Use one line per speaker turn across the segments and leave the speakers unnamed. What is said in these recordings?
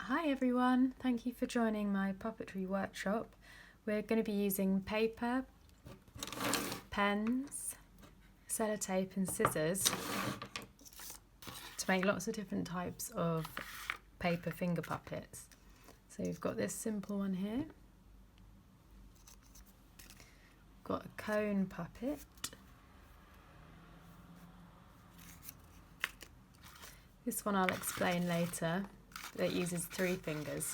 Hi everyone, thank you for joining my puppetry workshop. We're going to be using paper, pens, sellotape and scissors to make lots of different types of paper finger puppets. So we've got this simple one here. We've got a cone puppet. This one I'll explain later. It uses 3 fingers,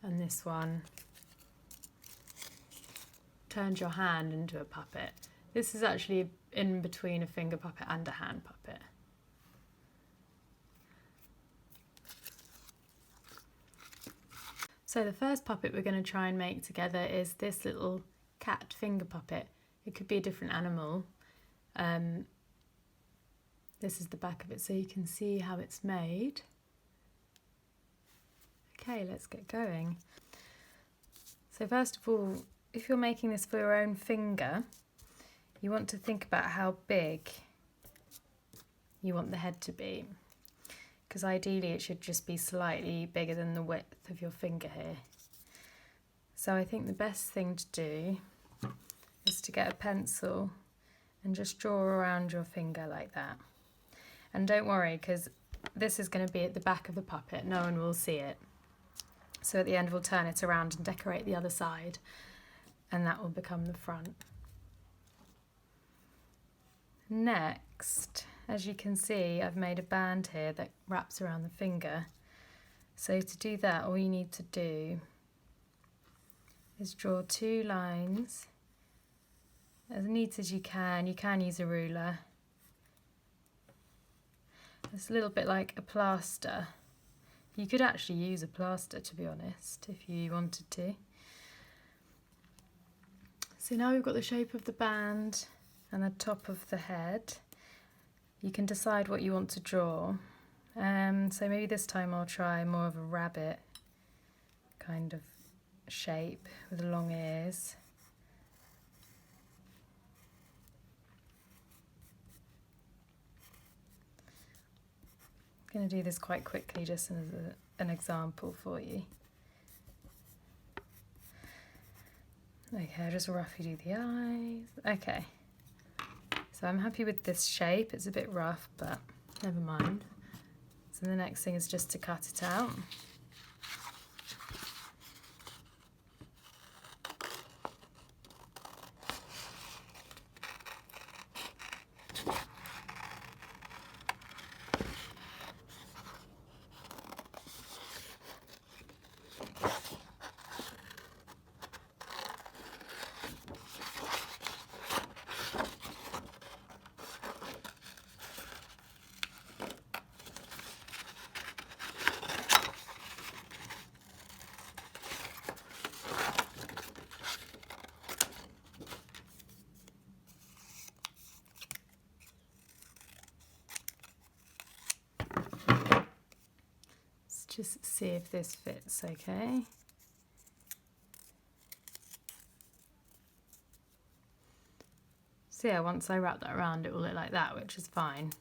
and this one turns your hand into a puppet. This is actually in between a finger puppet and a hand puppet. So the first puppet we're going to try and make together is this little cat finger puppet. It could be a different animal. This is the back of it so you can see how it's made. Okay, let's get going. So first of all, if you're making this for your own finger, you want to think about how big you want the head to be, because ideally it should just be slightly bigger than the width of your finger here. So I think the best thing to do is to get a pencil and just draw around your finger like that. And don't worry, because this is going to be at the back of the puppet, no one will see it. So at the end we'll turn it around and decorate the other side, and that will become the front. Next, as you can see, I've made a band here that wraps around the finger. So to do that, all you need to do is draw 2 lines as neat as you can. You can use a ruler. It's a little bit like a plaster. You could actually use a plaster, to be honest, if you wanted to. So now we've got the shape of the band and the top of the head. You can decide what you want to draw. So maybe this time I'll try more of a rabbit kind of shape with long ears. I'm going to do this quite quickly just as an example for you. Okay, I'll just roughly do the eyes. Okay, so I'm happy with this shape. It's a bit rough, but never mind. So the next thing is just to cut it out. Just see if this fits okay. So yeah, once I wrap that around it will look like that, which is fine.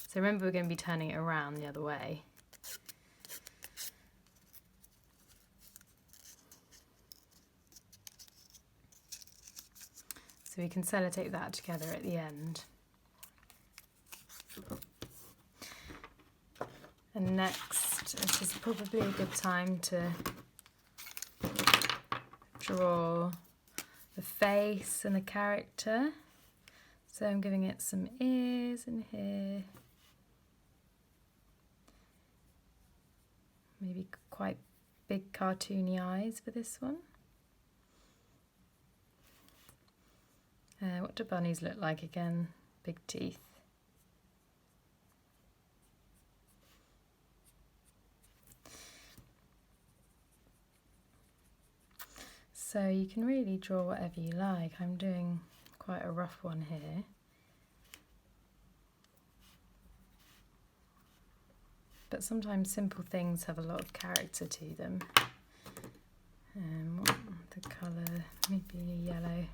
So remember we're going to be turning it around the other way. So we can sellotape that together at the end. And next, this is probably a good time to draw the face and the character. So I'm giving it some ears in here. Maybe quite big cartoony eyes for this one. What do bunnies look like again? Big teeth. So you can really draw whatever you like. I'm doing quite a rough one here. But sometimes simple things have a lot of character to them. What the colour? Maybe a yellow.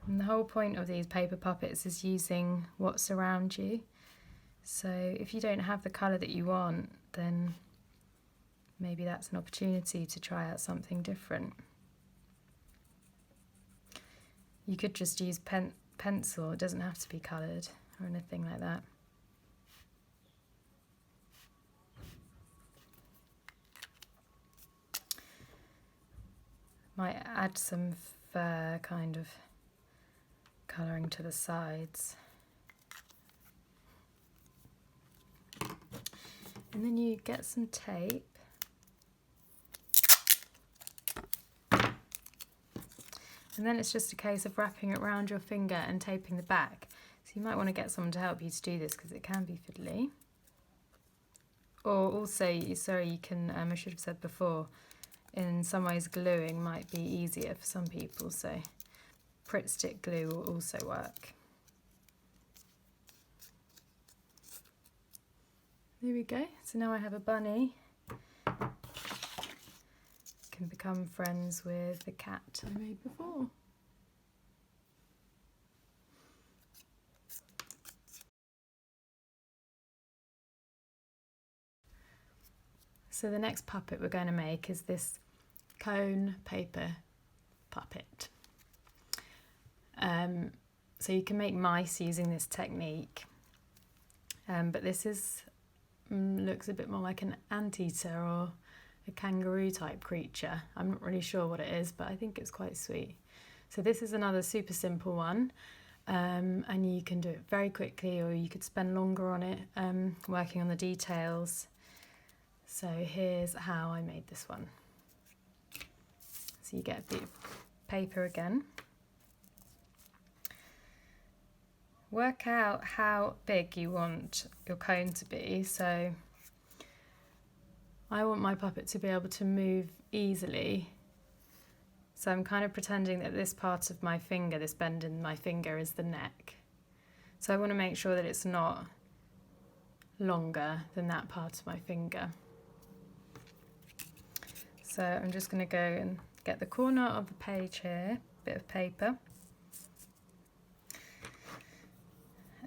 And the whole point of these paper puppets is using what's around you. So if you don't have the colour that you want, then maybe that's an opportunity to try out something different. You could just use pencil, it doesn't have to be coloured or anything like that. Might add some fur kind of colouring to the sides. And then you get some tape. And then it's just a case of wrapping it around your finger and taping the back. So you might want to get someone to help you to do this because it can be fiddly. Or also, sorry, you can, I should have said before, in some ways gluing might be easier for some people, so Pritt stick glue will also work. There we go, so now I have a bunny. Can become friends with the cat I made before. So the next puppet we're going to make is this cone paper puppet. So you can make mice using this technique, but this is looks a bit more like an anteater or a kangaroo type creature. I'm not really sure what it is, but I think it's quite sweet. So this is another super simple one, and you can do it very quickly, or you could spend longer on it working on the details. So here's how I made this one. So you get a bit of paper again. Work out how big you want your cone to be. So I want my puppet to be able to move easily. So I'm kind of pretending that this part of my finger, this bend in my finger, is the neck. So I want to make sure that it's not longer than that part of my finger. So I'm just going to go and get the corner of the page here, bit of paper,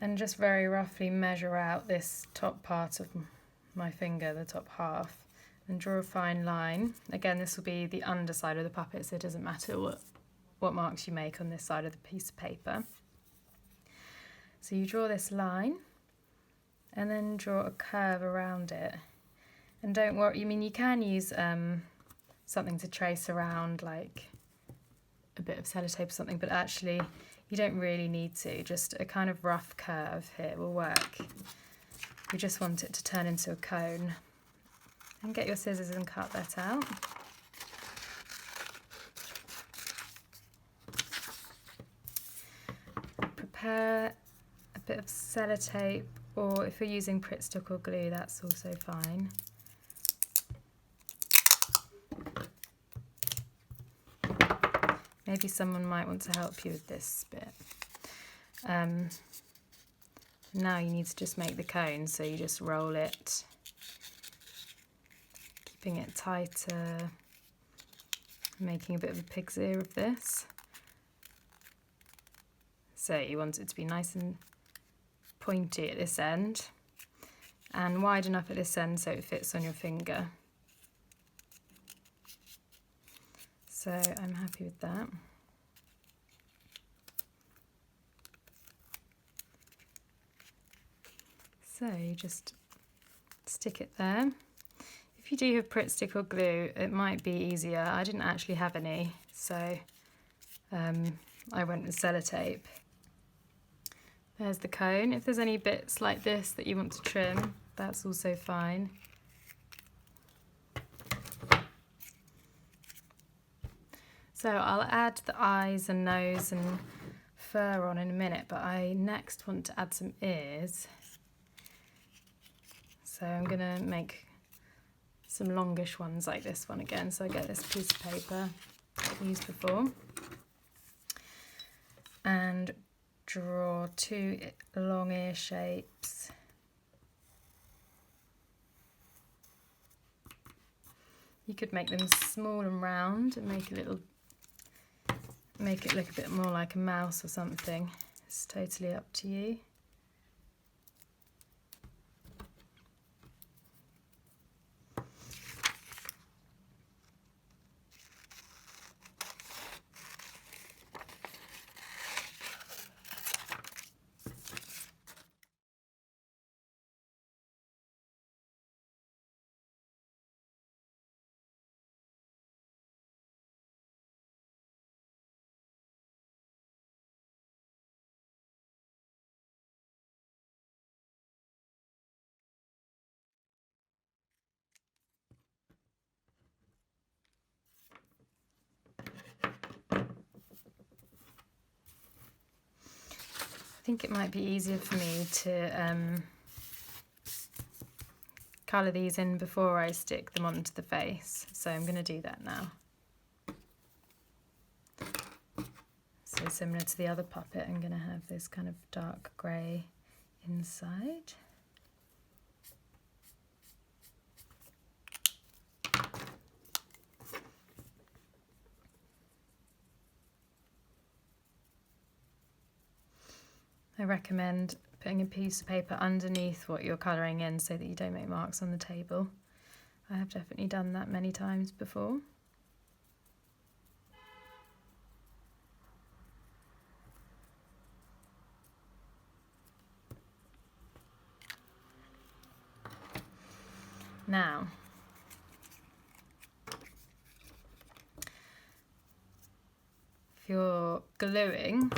and just very roughly measure out this top part of my finger, the top half, and draw a fine line. Again, this will be the underside of the puppet, so it doesn't matter what marks you make on this side of the piece of paper. So you draw this line and then draw a curve around it. And don't worry, I mean, you can use something to trace around, like a bit of sellotape or something, but actually you don't really need to. Just a kind of rough curve here will work. We just want it to turn into a cone. And get your scissors and cut that out. Prepare a bit of sellotape, or if you're using Pritt stick or glue, that's also fine. Maybe someone might want to help you with this bit. Now you need to just make the cone, so you just roll it, keeping it tighter, making a bit of a pig's ear of this. So you want it to be nice and pointy at this end and wide enough at this end so it fits on your finger. So I'm happy with that. So you just stick it there. If you do have Pritt stick or glue, it might be easier. I didn't actually have any, so I went with sellotape. There's the cone. If there's any bits like this that you want to trim, that's also fine. So I'll add the eyes and nose and fur on in a minute, but I next want to add some ears. So I'm going to make some longish ones like this one again. So I get this piece of paper that I used before and draw two long ear shapes. You could make them small and round and make it look a bit more like a mouse or something. It's totally up to you. think it might be easier for me to colour these in before I stick them onto the face, so I'm going to do that now. So similar to the other puppet, I'm going to have this kind of dark grey inside. I recommend putting a piece of paper underneath what you're colouring in so that you don't make marks on the table. I have definitely done that many times before. Now, if you're gluing,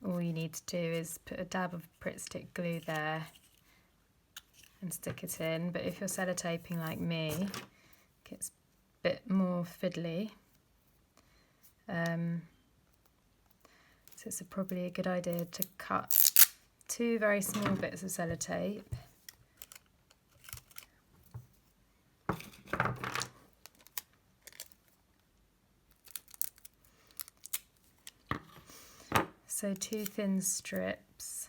all you need to do is put a dab of Pritt stick glue there and stick it in, but if you're sellotaping like me, it gets a bit more fiddly. So it's probably a good idea to cut 2 very small bits of sellotape. So 2 thin strips.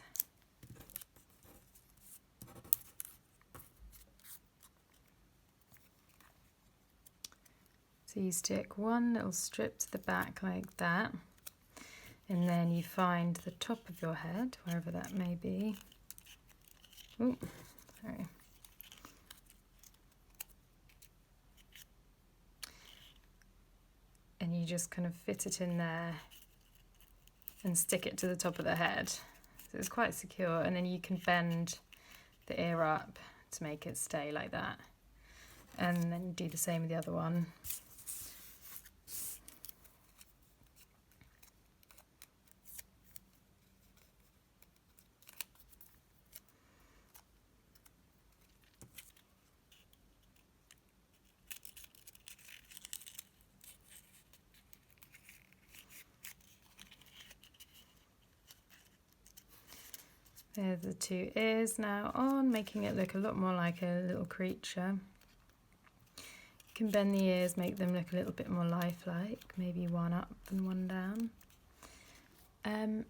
So you stick 1 little strip to the back like that, and then you find the top of your head, wherever that may be. Ooh, sorry. And you just kind of fit it in there and stick it to the top of the head. So it's quite secure, and then you can bend the ear up to make it stay like that. And then do the same with the other one. There's the 2 ears now on, making it look a lot more like a little creature. You can bend the ears, make them look a little bit more lifelike, maybe 1 up and 1 down. And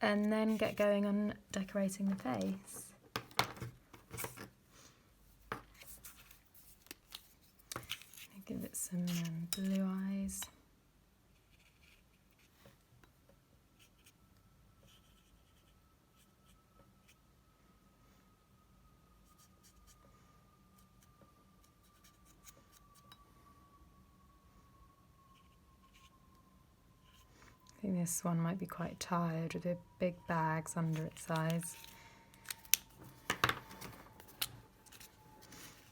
then get going on decorating the face. Give it some blue eyes. I think this one might be quite tired with the big bags under its eyes.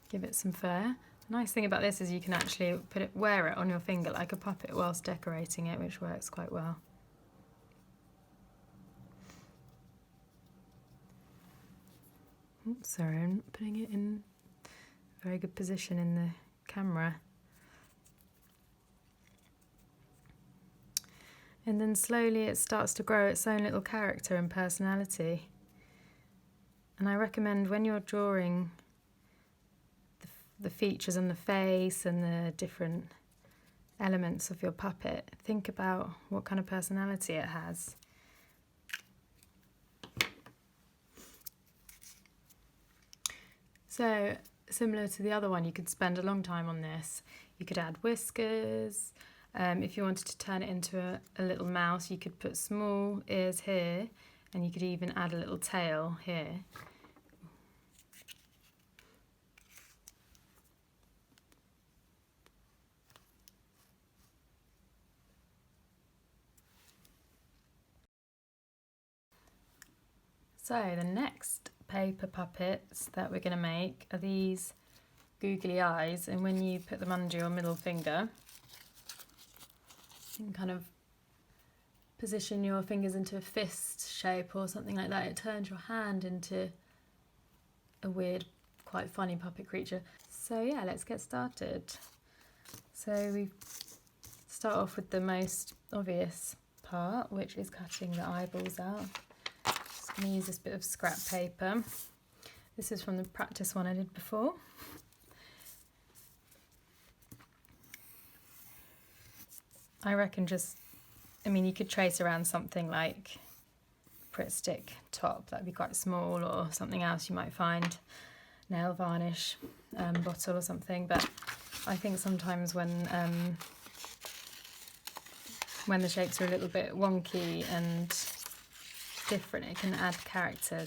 Give it some fur. The nice thing about this is you can actually wear it on your finger like a puppet whilst decorating it, which works quite well. Oops, sorry, I'm not putting it in a very good position in the camera. And then slowly it starts to grow its own little character and personality. And I recommend when you're drawing the features on the face and the different elements of your puppet, think about what kind of personality it has. So, similar to the other one, you could spend a long time on this. You could add whiskers. If you wanted to turn it into a little mouse, you could put small ears here, and you could even add a little tail here. So the next paper puppets that we're going to make are these googly eyes, and when you put them under your middle finger, you can kind of position your fingers into a fist shape or something like that. It turns your hand into a weird, quite funny puppet creature. So yeah, let's get started. So we start off with the most obvious part, which is cutting the eyeballs out. Just going to use this bit of scrap paper. This is from the practice one I did before. I reckon you could trace around something like Pritt stick top, that'd be quite small, or something else you might find, nail varnish bottle or something. But I think sometimes when the shapes are a little bit wonky and different, it can add character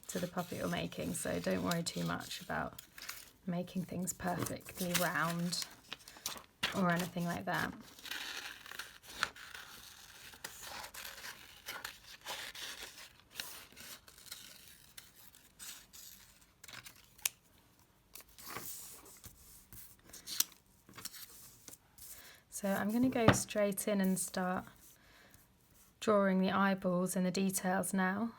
to the puppet you're making. So don't worry too much about making things perfectly round or anything like that. So I'm going to go straight in and start drawing the eyeballs and the details now.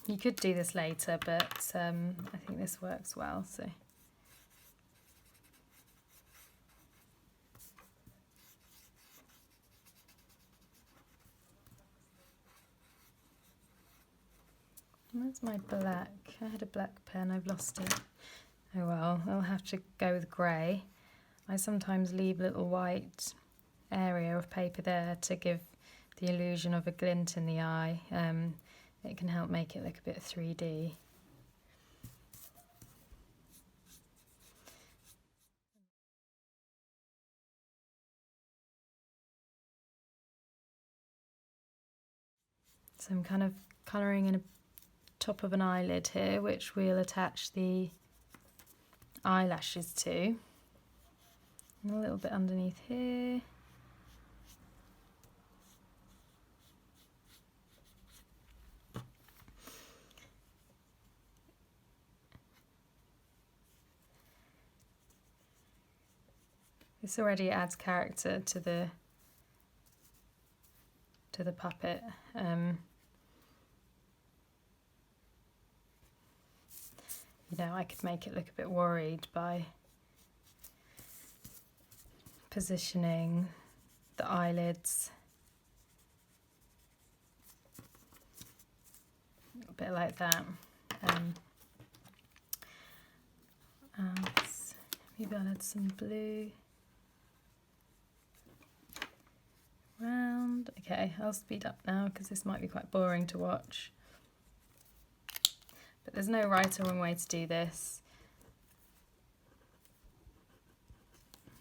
You could do this later, but I think this works well. So. Where's my black? I had a black pen, I've lost it. Oh well, I'll have to go with grey. I sometimes leave a little white area of paper there to give the illusion of a glint in the eye. It can help make it look a bit 3D. So I'm kind of colouring in a top of an eyelid here, which we'll attach the eyelashes to. And a little bit underneath here. This already adds character to the puppet. I could make it look a bit worried by positioning the eyelids a bit like that. Maybe I'll add some blue round. Okay, I'll speed up now because this might be quite boring to watch. But there's no right or wrong way to do this.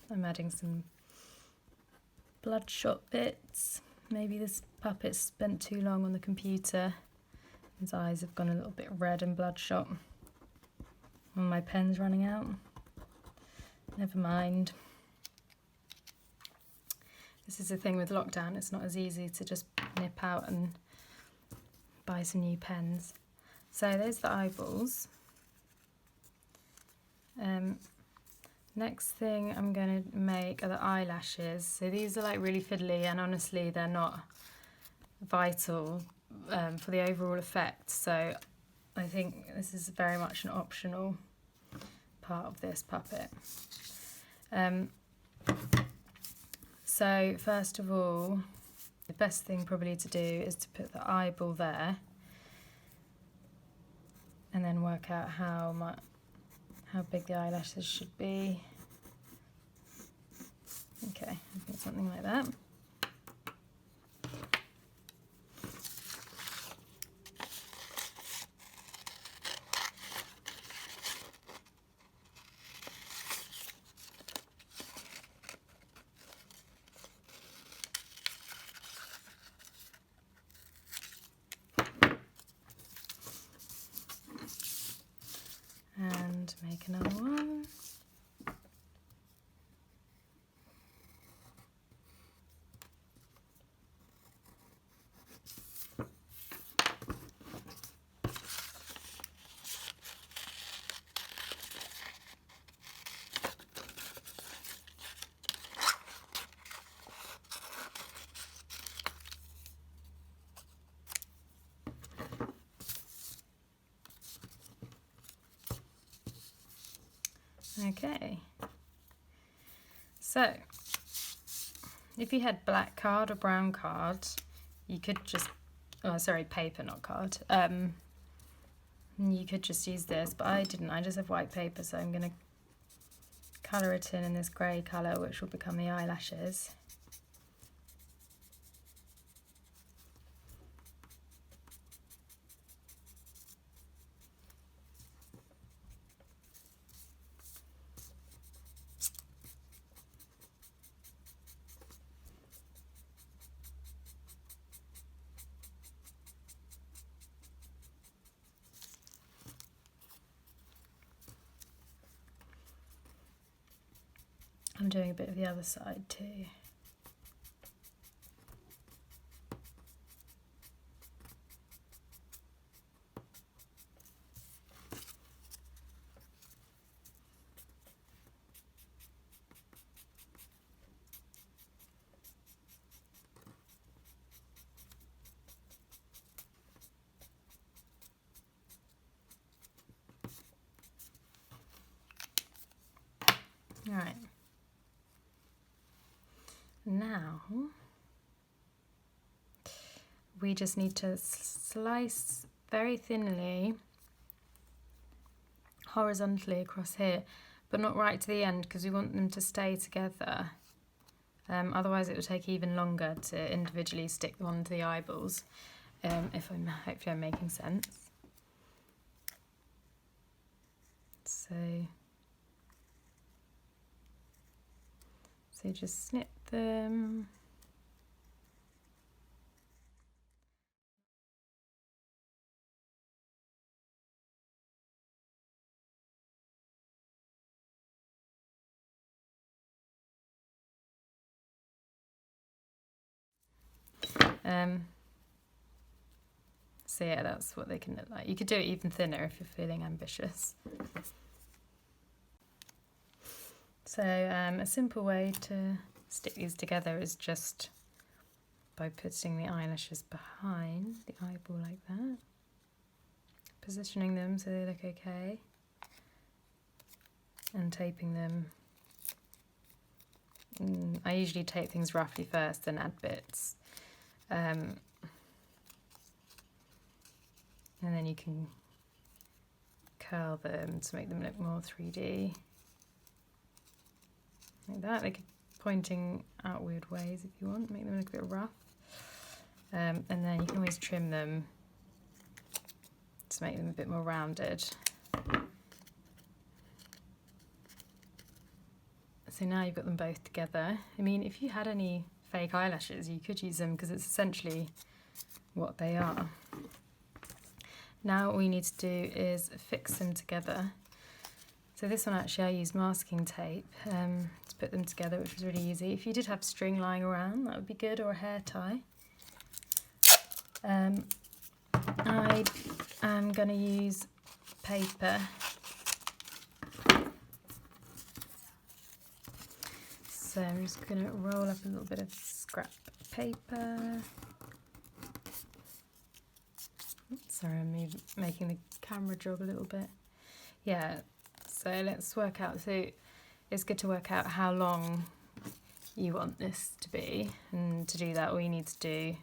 I'm adding some bloodshot bits. Maybe this puppet spent too long on the computer. His eyes have gone a little bit red and bloodshot. And my pen's running out. Never mind. This is the thing with lockdown, it's not as easy to just nip out and buy some new pens. So there's the eyeballs. Next thing I'm going to make are the eyelashes. So these are like really fiddly, and honestly they're not vital for the overall effect. So I think this is very much an optional part of this puppet. So first of all, the best thing probably to do is to put the eyeball there and then work out how big the eyelashes should be. Okay, I think something like that. And make another one. Okay, so If you had black card or brown card, you could just, oh sorry, paper, not card. You could just use this, but I didn't. I just have white paper, so I'm going to colour it in this grey colour, which will become the eyelashes. I'm doing a bit of the other side too. All right. Now we just need to slice very thinly horizontally across here, but not right to the end because we want them to stay together. Otherwise it will take even longer to individually stick them onto the eyeballs. Hopefully I'm making sense. So just snip them. So yeah, that's what they can look like. You could do it even thinner if you're feeling ambitious. So a simple way to stick these together is just by putting the eyelashes behind the eyeball like that, positioning them so they look okay, and taping them. I usually tape things roughly first, then add bits. And then you can curl them to make them look more 3D. Like that, they could pointing out weird ways if you want, make them look a bit rough. And then you can always trim them to make them a bit more rounded. So now you've got them both together. I mean, if you had any fake eyelashes, you could use them because it's essentially what they are. Now all we need to do is fix them together. So this one actually I used masking tape to put them together, which was really easy. If you did have string lying around, that would be good, or a hair tie. I am going to use paper. So I'm just going to roll up a little bit of scrap paper. Sorry, I'm making the camera jog a little bit. Yeah, so let's work out. So it's good to work out how long you want this to be. And to do that, all you need to do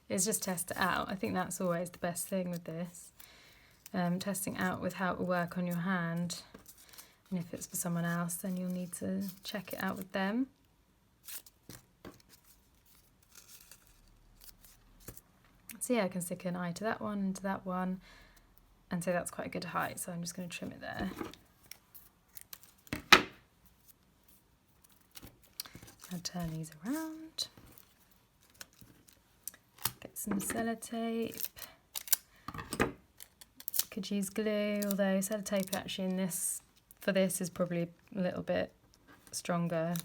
is just test it out. I think that's always the best thing with this. Testing out with how it will work on your hand. And if it's for someone else, then you'll need to check it out with them. So yeah, I can stick an eye to that one and to that one, and so that's quite a good height, so I'm just going to trim it there. I'll turn these around, get some sellotape. Could use glue, although sellotape actually for this is probably a little bit stronger,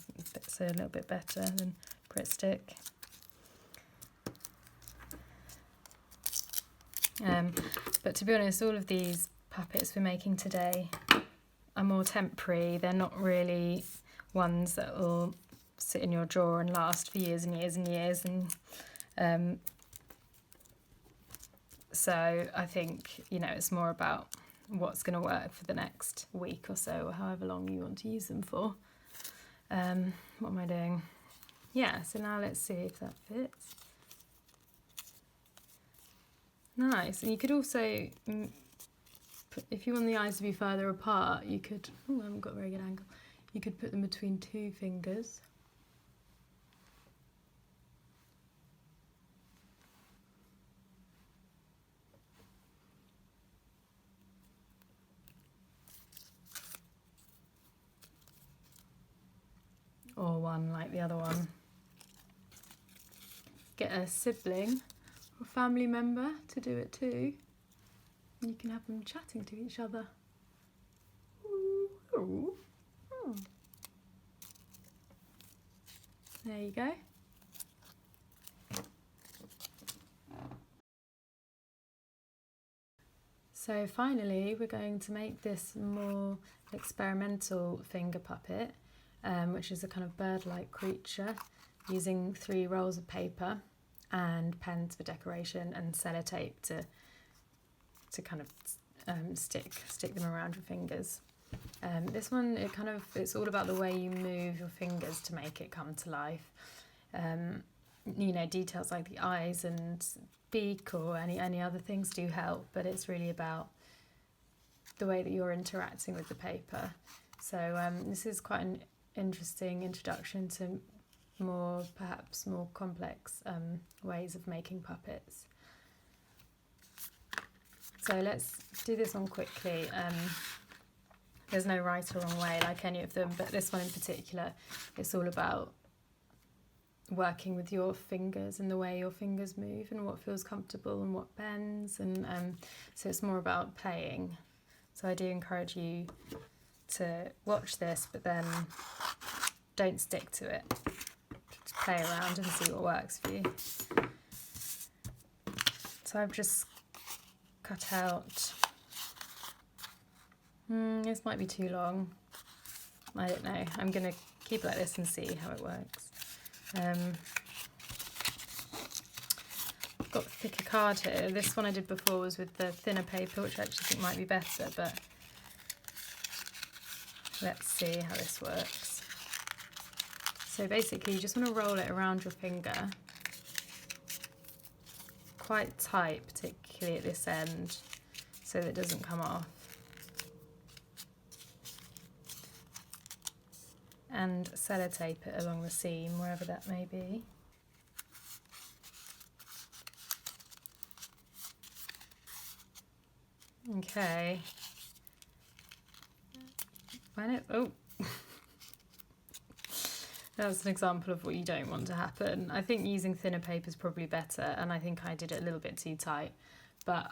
so a little bit better than Grit Stick. But to be honest, all of these puppets we're making today are more temporary. They're not really ones that will sit in your drawer and last for years and years and years. And so I think, it's more about what's going to work for the next week or so, or however long you want to use them for. What am I doing? Yeah, so now let's see if that fits. Nice. And you could also, if you want the eyes to be further apart, you could, oh, I haven't got a very good angle. You could put them between 2 fingers. Or one like the other one. Get a sibling or family member to do it too. And you can have them chatting to each other. Ooh, ooh, ooh. There you go. So finally we're going to make this more experimental finger puppet, which is a kind of bird-like creature, using 3 rolls of paper and pens for decoration and sellotape to kind of stick them around your fingers. This one, it's all about the way you move your fingers to make it come to life. You know, details like the eyes and beak or any other things do help, but it's really about the way that you're interacting with the paper. So this is quite an interesting introduction to perhaps more complex ways of making puppets. So let's do this one quickly. There's no right or wrong way like any of them, but this one in particular, it's all about working with your fingers and the way your fingers move and what feels comfortable and what bends, and so it's more about playing. So I do encourage you to watch this, but then don't stick to it. Just play around and see what works for you. So I've just cut out, this might be too long, I don't know, I'm gonna keep it like this and see how it works. I've got a thicker card here. This one I did before was with the thinner paper, which I actually think might be better, but let's see how this works. So basically you just want to roll it around your finger quite tight, particularly at this end, so that it doesn't come off. And sellotape it along the seam, wherever that may be. Okay. That's an example of what you don't want to happen. I think using thinner paper is probably better, and I think I did it a little bit too tight, but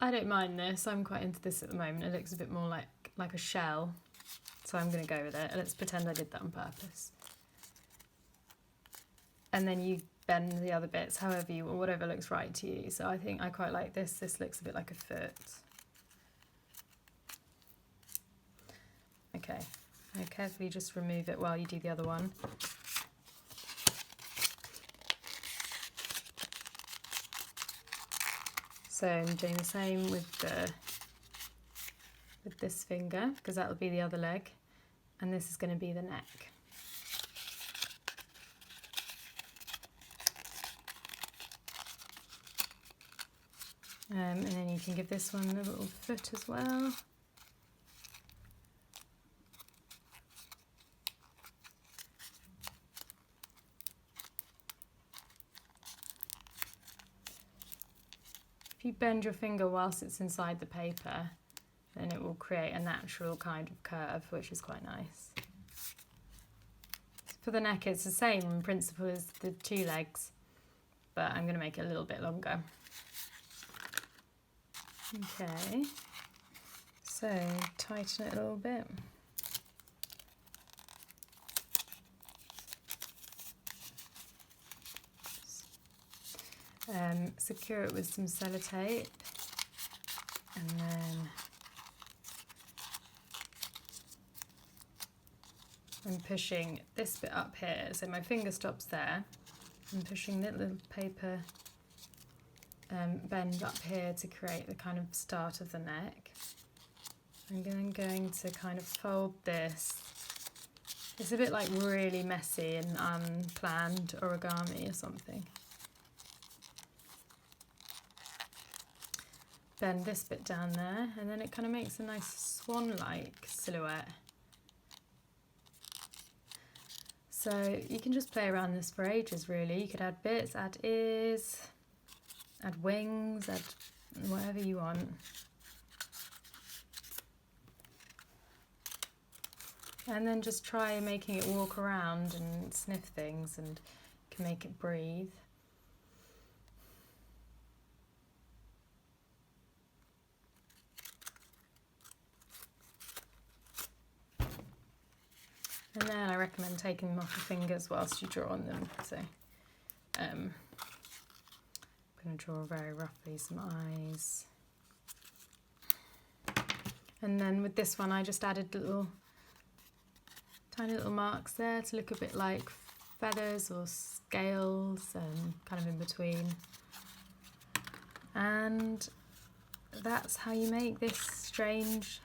I don't mind this. I'm quite into this at the moment. It looks a bit more like a shell. So I'm going to go with it. Let's pretend I did that on purpose. And then you bend the other bits however you, or whatever looks right to you. So I think I quite like this. This looks a bit like a foot. Okay, I carefully just remove it while you do the other one. So I'm doing the same with this finger, because that will be the other leg, and this is going to be the neck. And then you can give this one a little foot as well. If you bend your finger whilst it's inside the paper, then it will create a natural kind of curve, which is quite nice. For the neck, it's the same principle as the 2 legs, but I'm going to make it a little bit longer. Okay, so tighten it a little bit. Secure it with some sellotape, and then I'm pushing this bit up here, so my finger stops there. I'm pushing that little paper bend up here to create the kind of start of the neck. I'm then going to kind of fold this It's a bit like really messy and unplanned origami or something. Bend this bit down there, and then it kind of makes a nice swan-like silhouette. So you can just play around this for ages, really. You could add bits, add ears, add wings, add whatever you want. And then just try making it walk around and sniff things, and you can make it breathe. And then I recommend taking them off your fingers whilst you draw on them. So I'm going to draw very roughly some eyes. And then with this one I just added tiny little marks there to look a bit like feathers or scales, and kind of in between. And that's how you make this strange,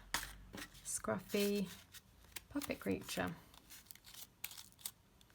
scruffy puppet creature.